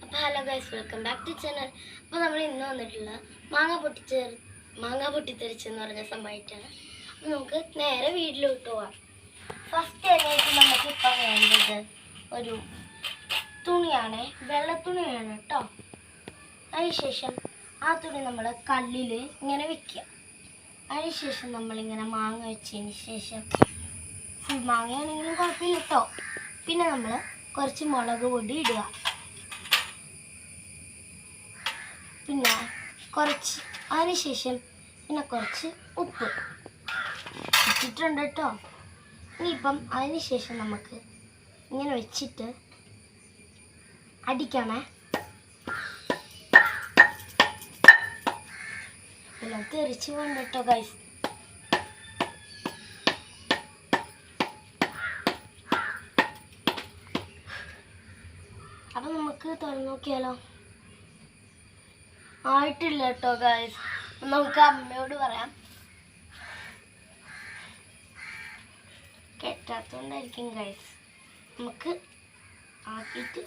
അപ്പോൾ hello guys, welcome back to channel. അപ്പോൾ നമ്മൾ ഇന്ന് വന്നിട്ടുള്ള മാങ്ങ പൊട്ടിത്തെറിച്ചെന്ന് പറഞ്ഞ സംഭവമായിട്ടാണ്. അപ്പോൾ നമുക്ക് നേരെ വീട്ടിലോട്ട് പോവാം. ഫസ്റ്റ് ആയിട്ട് നമുക്ക് ഇപ്പം വേണ്ടത് ഒരു തുണിയാണ്, വെള്ളത്തുണി വേണം കേട്ടോ. അതിനുശേഷം ആ തുണി നമ്മൾ കല്ലിൽ ഇങ്ങനെ വെക്കുക. അതിനുശേഷം നമ്മളിങ്ങനെ മാങ്ങ വെച്ചതിന് ശേഷം ഫുൾ മാങ്ങയാണെങ്കിലും കുഴപ്പമില്ല കേട്ടോ. പിന്നെ നമ്മൾ കുറച്ച് മുളക് പൊടി ഇടുക, പിന്നെ അതിനുശേഷം പിന്നെ കുറച്ച് ഉപ്പ് ഇട്ടിട്ടുണ്ട് കേട്ടോ. ഇനിയിപ്പം അതിനുശേഷം നമുക്ക് ഇങ്ങനെ വെച്ചിട്ട് അടിക്കണേ. എല്ലാം തെറിച്ച് പോകണ്ട കേട്ടോ ഗൈസ്. അപ്പം നമുക്ക് തുറന്നു നോക്കിയാലോ. ആയിട്ടില്ല കേട്ടോ ഗൈസ്. നമുക്ക് അമ്മയോട് പറയാം. കേട്ടാത്തോണ്ടായിരിക്കും ഗൈസ്. നമുക്ക് ആക്കിയിട്ട്